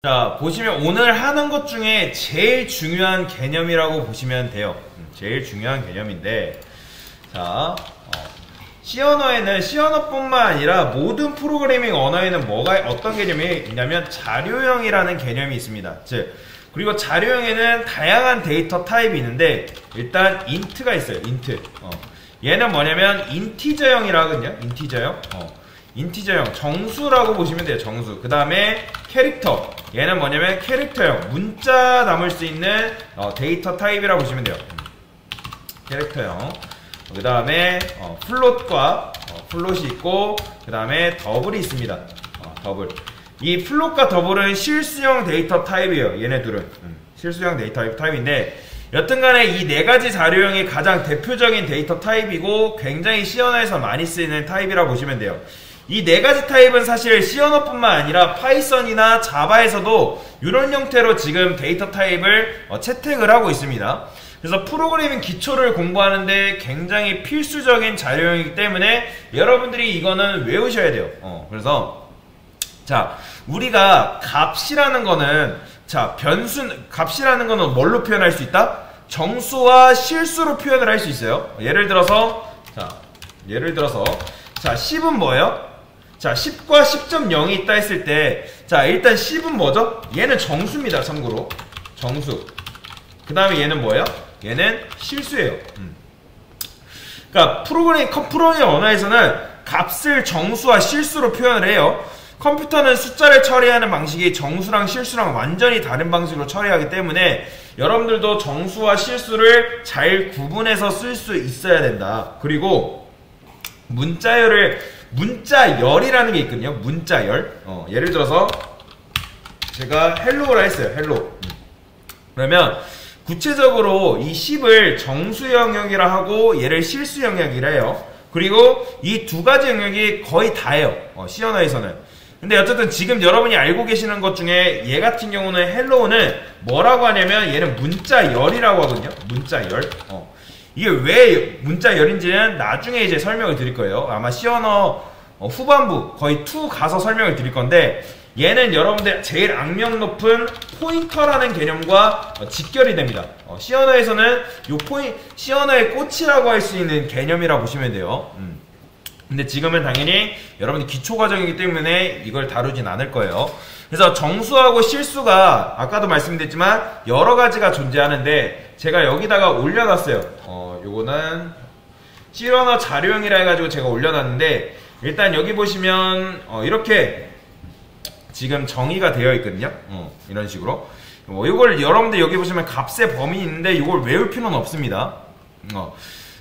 자, 보시면 오늘 하는 것 중에 제일 중요한 개념이라고 보시면 돼요. 제일 중요한 개념인데, 자, C 언어에는 C 언어뿐만 아니라 모든 프로그래밍 언어에는 어떤 개념이 있냐면 자료형이라는 개념이 있습니다. 즉, 그리고 자료형에는 다양한 데이터 타입이 있는데, 일단 int가 있어요. int. 얘는 뭐냐면 인티저형이라거든요. 인티저형, 정수라고 보시면 돼요. 정수. 그 다음에 캐릭터, 얘는 뭐냐면 캐릭터형, 문자 담을 수 있는 데이터 타입이라고 보시면 돼요. 캐릭터형. 그 다음에 플롯과 플롯이 있고, 그 다음에 더블이 있습니다. 더블. 이 플롯과 더블은 실수형 데이터 타입이에요. 얘네들은 실수형 데이터 타입인데, 여튼간에 이 네 가지 자료형이 가장 대표적인 데이터 타입이고 굉장히 C 언어에서 많이 쓰이는 타입이라고 보시면 돼요. 이 네 가지 타입은 사실 C 언어뿐만 아니라 파이썬이나 자바에서도 이런 형태로 지금 데이터 타입을 채택을 하고 있습니다. 그래서 프로그래밍 기초를 공부하는데 굉장히 필수적인 자료형이기 때문에 여러분들이 이거는 외우셔야 돼요. 그래서 자, 우리가 값이라는 거는 값이라는 거는 뭘로 표현할 수 있다? 정수와 실수로 표현을 할 수 있어요. 예를 들어서 자, 10은 뭐예요? 자, 10과 10.0이 있다 했을 때, 자, 일단 10은 뭐죠? 얘는 정수입니다. 참고로 정수. 그 다음에 얘는 뭐예요? 얘는 실수예요. 그러니까 프로그래밍 언어에서는 값을 정수와 실수로 표현을 해요. 컴퓨터는 숫자를 처리하는 방식이 정수랑 실수랑 완전히 다른 방식으로 처리하기 때문에 여러분들도 정수와 실수를 잘 구분해서 쓸 수 있어야 된다. 그리고 문자열이라는 게 있거든요. 문자열. 예를 들어서 제가 헬로우라 했어요. 헬로. 그러면 구체적으로 이 10을 정수 영역이라 하고 얘를 실수 영역이라 해요. 그리고 이 두 가지 영역이 거의 다예요. C 언어에서는. 근데 어쨌든 지금 여러분이 알고 계시는 것 중에 얘 같은 경우는 헬로우는 뭐라고 하냐면 얘는 문자열이라고 하거든요. 문자열. 이게 왜 문자열인지는 나중에 이제 설명을 드릴 거예요. 아마 C 언어 후반부 거의 2 가서 설명을 드릴 건데, 얘는 여러분들 제일 악명 높은 포인터라는 개념과 직결이 됩니다. C 언어에서는 C 언어의 꽃이라고 할 수 있는 개념이라고 보시면 돼요. 근데 지금은 당연히 여러분이 기초 과정이기 때문에 이걸 다루진 않을 거예요. 그래서 정수하고 실수가 아까도 말씀드렸지만 여러 가지가 존재하는데, 제가 여기다가 올려놨어요. 요거는 C 언어 자료형이라 해가지고 제가 올려놨는데, 일단 여기 보시면 이렇게 지금 정의가 되어 있거든요. 이런 식으로. 이걸 여러분들 여기 보시면 값의 범위 있는데 이걸 외울 필요는 없습니다.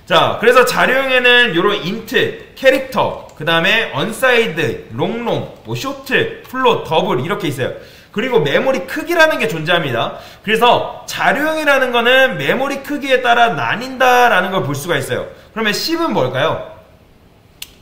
자, 그래서 자료형에는 요런 int, 캐릭터, 그 다음에 언사이드, 롱롱, 쇼트, 플롯, 더블 이렇게 있어요. 그리고 메모리 크기라는 게 존재합니다. 그래서 자료형이라는 거는 메모리 크기에 따라 나뉜다라는 걸 볼 수가 있어요. 그러면 10은 뭘까요?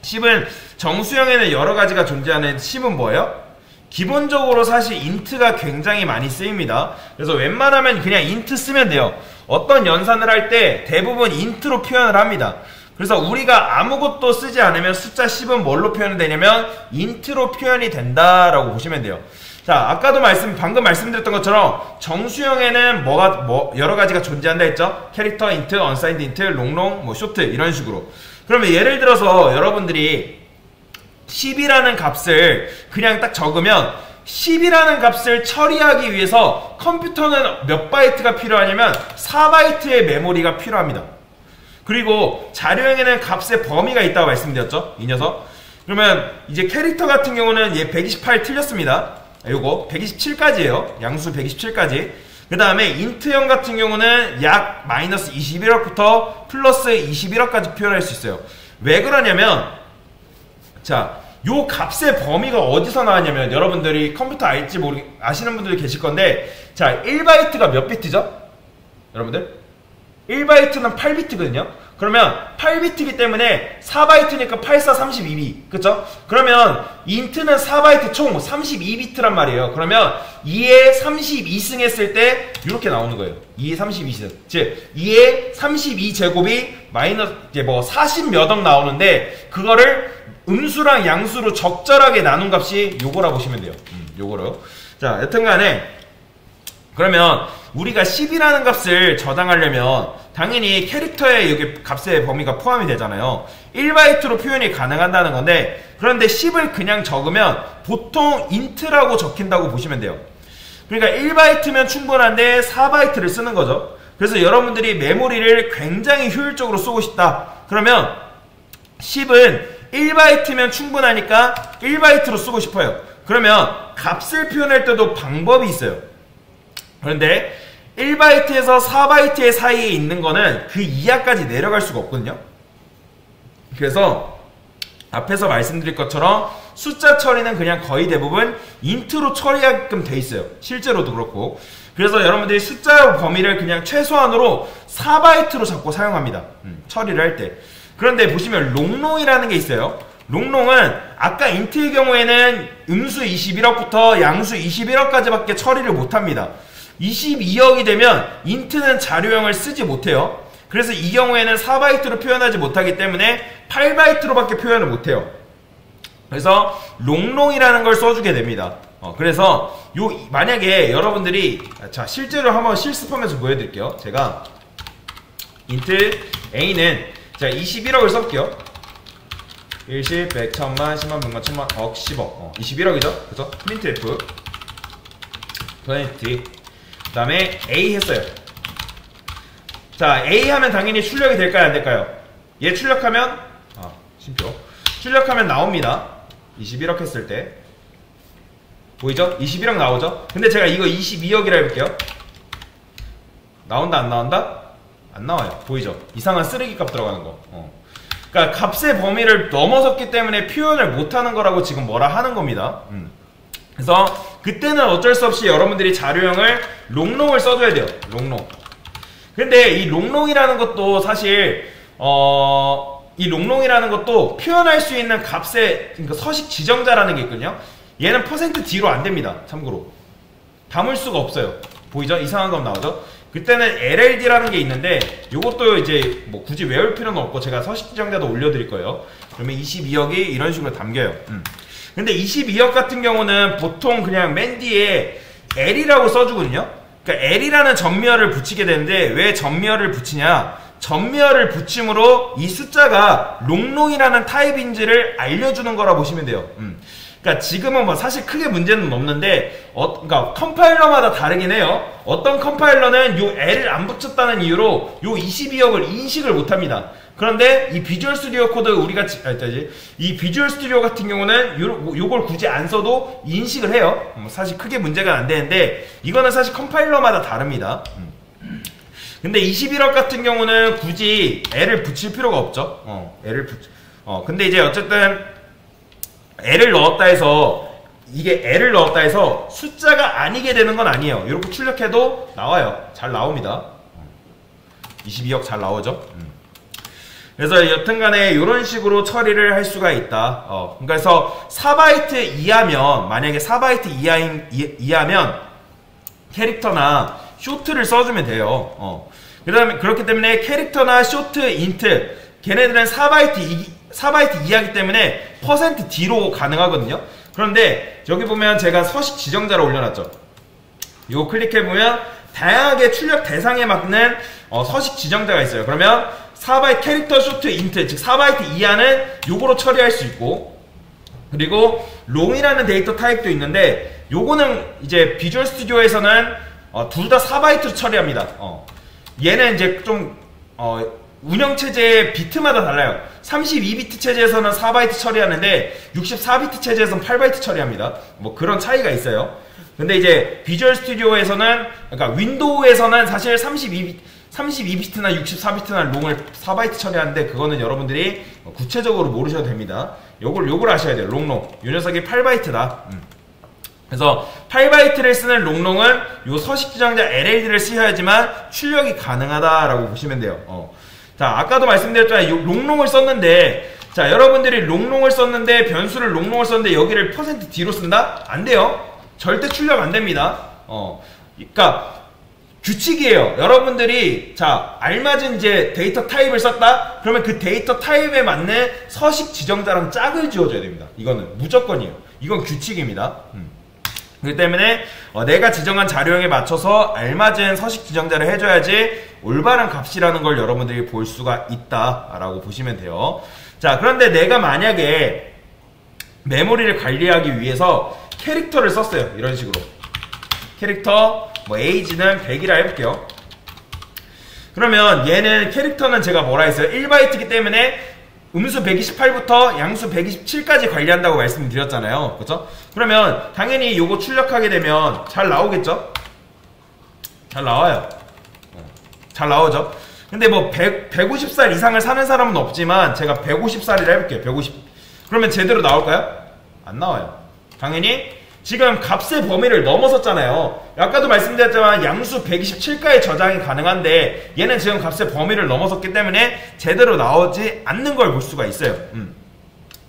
10은 정수형에는 여러 가지가 존재하는 10은 뭐예요? 기본적으로 사실 int가 굉장히 많이 쓰입니다. 그래서 웬만하면 그냥 int 쓰면 돼요. 어떤 연산을 할 때 대부분 int로 표현을 합니다. 그래서 우리가 아무것도 쓰지 않으면 숫자 10은 뭘로 표현이 되냐면 int로 표현이 된다라고 보시면 돼요. 자, 아까도 방금 말씀드렸던 것처럼 정수형에는 여러 가지가 존재한다 했죠? 캐릭터 int, unsigned int, 롱롱, 쇼트 이런 식으로. 그러면 예를 들어서 여러분들이 10이라는 값을 그냥 딱 적으면 10이라는 값을 처리하기 위해서 컴퓨터는 몇 바이트가 필요하냐면 4바이트의 메모리가 필요합니다. 그리고 자료형에는 값의 범위가 있다고 말씀드렸죠? 이 녀석. 그러면 이제 캐릭터 같은 경우는 얘 128 틀렸습니다. 요거 127까지예요. 양수 127까지. 그 다음에 int형 같은 경우는 약 마이너스 21억부터 플러스 21억까지 표현할 수 있어요. 왜 그러냐면, 자, 요 값의 범위가 어디서 나왔냐면, 여러분들이 컴퓨터 아시는 분들이 계실 건데, 자, 1바이트가 몇 비트죠? 여러분들? 1바이트는 8비트거든요? 그러면 8비트이기 때문에 4바이트니까 8, 4, 32비. 그쵸? 그러면 int는 4바이트 총 32비트란 말이에요. 그러면 2에 32승 했을 때 이렇게 나오는 거예요. 2에 32승. 즉 2에 32제곱이 마이너스 40 몇 억 나오는데, 그거를 음수랑 양수로 적절하게 나눈 값이 요거라 보시면 돼요. 요거로. 자, 여튼간에 그러면 우리가 10이라는 값을 저장하려면 당연히 캐릭터의 여기 값의 범위가 포함이 되잖아요. 1바이트로 표현이 가능한다는 건데, 그런데 10을 그냥 적으면 보통 int라고 적힌다고 보시면 돼요. 그러니까 1바이트면 충분한데 4바이트를 쓰는 거죠. 그래서 여러분들이 메모리를 굉장히 효율적으로 쓰고 싶다. 그러면 10은 1바이트면 충분하니까 1바이트로 쓰고 싶어요. 그러면 값을 표현할 때도 방법이 있어요. 그런데 1바이트에서 4바이트의 사이에 있는 거는 그 이하까지 내려갈 수가 없거든요. 그래서 앞에서 말씀드릴 것처럼 숫자 처리는 그냥 거의 대부분 int로 처리하게끔 돼 있어요. 실제로도 그렇고. 그래서 여러분들이 숫자 범위를 그냥 최소한으로 4바이트로 잡고 사용합니다. 처리를 할 때. 그런데 보시면 롱롱이라는 게 있어요. 롱롱은 아까 int의 경우에는 음수 21억부터 양수 21억까지밖에 처리를 못합니다. 22억이 되면 int는 자료형을 쓰지 못해요. 그래서 이 경우에는 4바이트로 표현하지 못하기 때문에 8바이트로밖에 표현을 못해요. 그래서 롱롱이라는 걸 써주게 됩니다. 그래서 만약에 여러분들이 자 실제로 한번 실습하면서 보여드릴게요. 제가 int a는 자 21억을 써볼게요. 1십, 100, 1000만, 10만, 100만, 1000만, 억, 10억 21억이죠? 그죠? 프린트 f 프린트 그 다음에 A 했어요. 자, A 하면 당연히 출력이 될까요? 안 될까요? 얘 출력하면 심표 출력하면 나옵니다. 21억 했을 때 보이죠? 21억 나오죠? 근데 제가 이거 22억이라 해볼게요. 나온다 안 나온다? 안 나와요. 보이죠? 이상한 쓰레기 값 들어가는 거. 그러니까 값의 범위를 넘어섰기 때문에 표현을 못하는 거라고 지금 뭐라 하는 겁니다. 그래서 그때는 어쩔 수 없이 여러분들이 자료형을 롱롱을 써줘야 돼요. 롱롱. 근데 이 롱롱이라는 것도 사실 이 롱롱이라는 것도 표현할 수 있는 값의 그러니까 서식 지정자라는 게 있거든요. 얘는 %D로 안 됩니다. 참고로 담을 수가 없어요. 보이죠? 이상한 거 나오죠? 그때는 LLD라는 게 있는데 요것도 이제 뭐 굳이 외울 필요는 없고 제가 서식 지정자도 올려드릴 거예요. 그러면 22억이 이런 식으로 담겨요. 근데 22억 같은 경우는 보통 그냥 맨 뒤에 L이라고 써주거든요. 그러니까 L이라는 전미어를 붙이게 되는데 왜 전미어를 붙이냐? 전미어를 붙임으로 이 숫자가 롱롱이라는 타입인지를 알려주는 거라 보시면 돼요. 그러니까 지금은 뭐 사실 크게 문제는 없는데 그러니까 컴파일러마다 다르긴 해요. 어떤 컴파일러는 요 L을 안 붙였다는 이유로 요 22억을 인식을 못합니다. 그런데 이 비주얼 스튜디오 코드 우리가 이 비주얼 스튜디오 같은 경우는 요걸 굳이 안 써도 인식을 해요. 사실 크게 문제가 안 되는데 이거는 사실 컴파일러마다 다릅니다. 근데 21억 같은 경우는 굳이 L을 붙일 필요가 없죠. 근데 이제 어쨌든 L을 넣었다 해서 이게 L을 넣었다 해서 숫자가 아니게 되는 건 아니에요. 이렇게 출력해도 나와요. 잘 나옵니다. 22억 잘 나오죠. 그래서 여튼간에 이런 식으로 처리를 할 수가 있다. 그래서 4바이트 이하면 만약에 4바이트 이하면 캐릭터나 쇼트를 써주면 돼요. 그렇기 때문에 캐릭터나 쇼트, 인트 걔네들은 4바이트 이하기 때문에 %D로 가능하거든요. 그런데 여기 보면 제가 서식 지정자를 올려놨죠. 이거 클릭해보면 다양하게 출력 대상에 맞는 서식 지정자가 있어요. 그러면 4바이트 캐릭터 쇼트 인트 즉 4바이트 이하는 요거로 처리할 수 있고, 그리고 롱이라는 데이터 타입도 있는데 요거는 이제 비주얼 스튜디오에서는 둘 다 4바이트로 처리합니다. 얘는 이제 좀 운영체제의 비트마다 달라요. 32비트 체제에서는 4바이트 처리하는데 64비트 체제에서는 8바이트 처리합니다. 뭐 그런 차이가 있어요. 근데 이제 비주얼 스튜디오에서는 그러니까 윈도우에서는 사실 32비트나 64비트나 롱을 4바이트 처리하는데 그거는 여러분들이 구체적으로 모르셔도 됩니다. 요걸 아셔야 돼요. 롱롱. 요 녀석이 8바이트다. 그래서 8바이트를 쓰는 롱롱은 요 서식 지정자 LLD를 쓰셔야지만 출력이 가능하다라고 보시면 돼요. 자, 아까도 말씀드렸잖아요. 롱롱을 썼는데, 자, 여러분들이 롱롱을 썼는데, 변수를 롱롱을 썼는데, 여기를 %D로 쓴다? 안 돼요. 절대 출력 안 됩니다. 그러니까, 규칙이에요. 여러분들이, 자, 알맞은 이제 데이터 타입을 썼다? 그러면 그 데이터 타입에 맞는 서식 지정자랑 짝을 지어줘야 됩니다. 이거는 무조건이에요. 이건 규칙입니다. 그렇기 때문에 내가 지정한 자료형에 맞춰서 알맞은 서식 지정자를 해줘야지 올바른 값이라는 걸 여러분들이 볼 수가 있다라고 보시면 돼요. 자, 그런데 내가 만약에 메모리를 관리하기 위해서 캐릭터를 썼어요. 이런 식으로 캐릭터 뭐 age는 100이라 해볼게요. 그러면 얘는 캐릭터는 제가 뭐라 했어요? 1바이트이기 때문에 음수 128부터 양수 127까지 관리한다고 말씀드렸잖아요. 그렇죠? 그러면 당연히 요거 출력하게 되면 잘 나오겠죠? 잘 나와요. 잘 나오죠? 근데 뭐 150살 이상을 사는 사람은 없지만 제가 150살이라 해볼게요. 150. 그러면 제대로 나올까요? 안 나와요. 당연히 지금 값의 범위를 넘어섰잖아요. 아까도 말씀드렸지만 양수 127까지 저장이 가능한데 얘는 지금 값의 범위를 넘어섰기 때문에 제대로 나오지 않는 걸 볼 수가 있어요.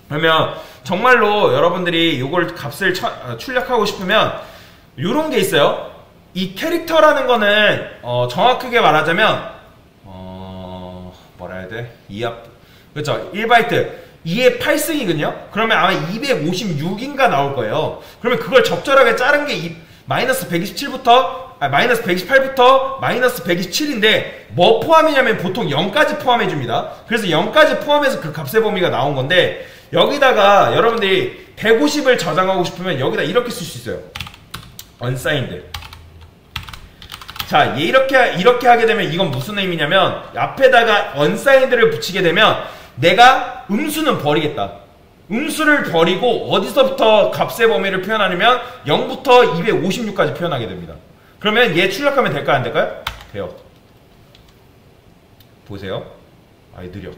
그러면 정말로 여러분들이 이걸 값을 출력하고 싶으면 이런 게 있어요. 이 캐릭터라는 거는 정확하게 말하자면 뭐라 해야 돼? 2합 그렇죠? 1바이트 2의 8승이거든요? 그러면 아마 256인가 나올 거예요. 그러면 그걸 적절하게 자른 게 마이너스 128부터 마이너스 127인데 뭐 포함이냐면 보통 0까지 포함해줍니다. 그래서 0까지 포함해서 그 값의 범위가 나온 건데 여기다가 여러분들이 150을 저장하고 싶으면 여기다 이렇게 쓸 수 있어요. unsigned. 자, 이렇게 하게 되면 이건 무슨 의미냐면 앞에다가 unsigned를 붙이게 되면 내가 음수는 버리겠다. 음수를 버리고 어디서부터 값의 범위를 표현하냐면 0부터 256까지 표현하게 됩니다. 그러면 얘 출력하면 될까요? 안 될까요? 돼요. 보세요. 아이 느려.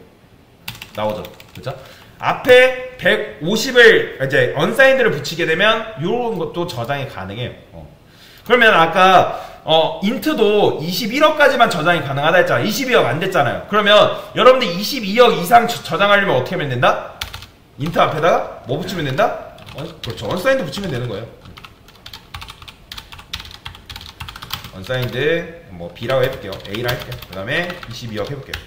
나오죠. 그렇죠? 앞에 150을 이제 unsigned를 붙이게 되면 이런 것도 저장이 가능해요. 그러면 아까 인트도 21억까지만 저장이 가능하다 했잖아요. 22억 안 됐잖아요. 그러면 여러분들 22억 이상 저장하려면 어떻게 하면 된다? 인트 앞에다가 뭐 붙이면 된다? 그렇죠. unsigned 붙이면 되는 거예요. unsigned 뭐 B라고 해볼게요. A라 할게요. 그 다음에 22억 해볼게요.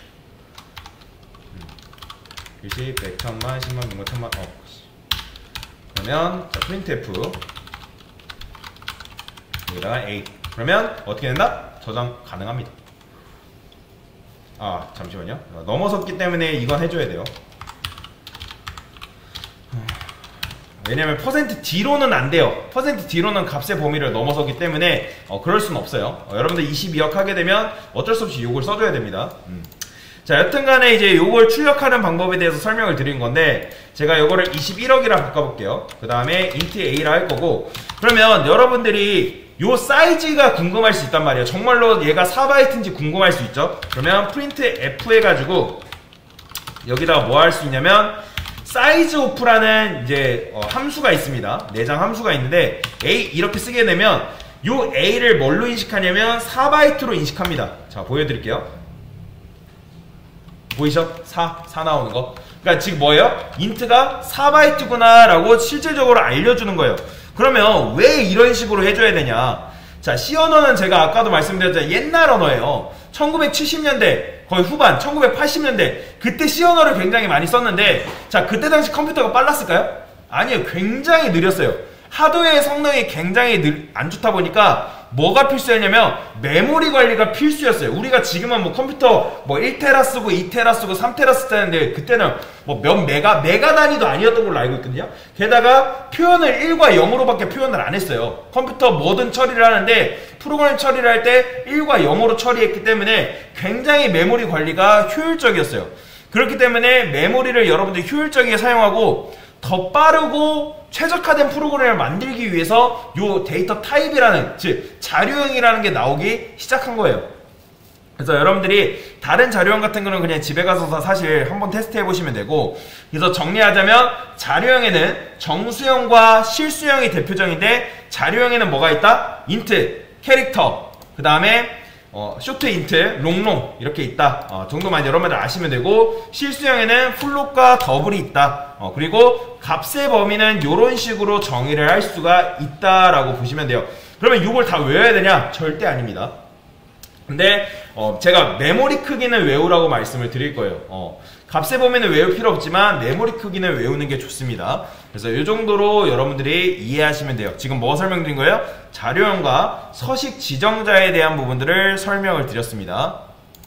20, 100, 1000만, 10만, 100만, 1000만. 그러면 자, printf 여기다가 A. 그러면 어떻게 된다? 저장 가능합니다. 아 잠시만요. 넘어섰기 때문에 이건 해줘야 돼요. 왜냐면 %D로는 안 돼요. %D로는 값의 범위를 넘어서기 때문에 그럴 수는 없어요. 여러분들 22억 하게 되면 어쩔 수 없이 요걸 써줘야 됩니다. 자, 여튼간에 이제 요걸 출력하는 방법에 대해서 설명을 드린 건데 제가 요거를 21억이라 바꿔볼게요. 그 다음에 int a라 할 거고 그러면 여러분들이 요 사이즈가 궁금할 수 있단 말이에요. 정말로 얘가 4바이트인지 궁금할 수 있죠. 그러면 printf 해가지고 여기다가 뭐 할 수 있냐면 사이즈 오프라는 이제 함수가 있습니다. 내장 함수가 있는데 a 이렇게 쓰게 되면 요 a를 뭘로 인식하냐면 4바이트로 인식합니다. 자 보여드릴게요. 보이죠? 4 나오는 거. 그러니까 지금 뭐예요? int가 4바이트구나 라고 실질적으로 알려주는 거예요. 그러면 왜 이런 식으로 해줘야 되냐? 자, C 언어는 제가 아까도 말씀드렸잖아요. 옛날 언어예요. 1970년대 거의 후반 1980년대 그때 C 언어를 굉장히 많이 썼는데 자, 그때 당시 컴퓨터가 빨랐을까요? 아니요. 굉장히 느렸어요. 하드웨어의 성능이 굉장히 안 좋다 보니까 뭐가 필수였냐면 메모리 관리가 필수였어요. 우리가 지금은 뭐 컴퓨터 뭐 1테라 쓰고 2테라 쓰고 3테라 쓰는데 그때는 뭐 몇 메가 단위도 아니었던 걸로 알고 있거든요. 게다가 표현을 1과 0으로밖에 표현을 안 했어요. 컴퓨터 모든 처리를 하는데 프로그램 처리를 할 때 1과 0으로 처리했기 때문에 굉장히 메모리 관리가 효율적이었어요. 그렇기 때문에 메모리를 여러분들이 효율적이게 사용하고 더 빠르고 최적화된 프로그램을 만들기 위해서 요 데이터 타입이라는 즉 자료형이라는 게 나오기 시작한 거예요. 그래서 여러분들이 다른 자료형 같은 거는 그냥 집에 가서 사실 한번 테스트 해보시면 되고 그래서 정리하자면 자료형에는 정수형과 실수형이 대표적인데 자료형에는 뭐가 있다? int, 캐릭터, 그 다음에 쇼트 인트, 롱롱 이렇게 있다 정도만 여러분들 아시면 되고 실수형에는 플롯과 더블이 있다 그리고 값의 범위는 이런 식으로 정의를 할 수가 있다라고 보시면 돼요. 그러면 이걸 다 외워야 되냐? 절대 아닙니다. 근데 제가 메모리 크기는 외우라고 말씀을 드릴 거예요. 값의 범위는 외울 필요 없지만 메모리 크기는 외우는 게 좋습니다. 그래서 이 정도로 여러분들이 이해하시면 돼요. 지금 뭐 설명드린 거예요? 자료형과 서식 지정자에 대한 부분들을 설명을 드렸습니다.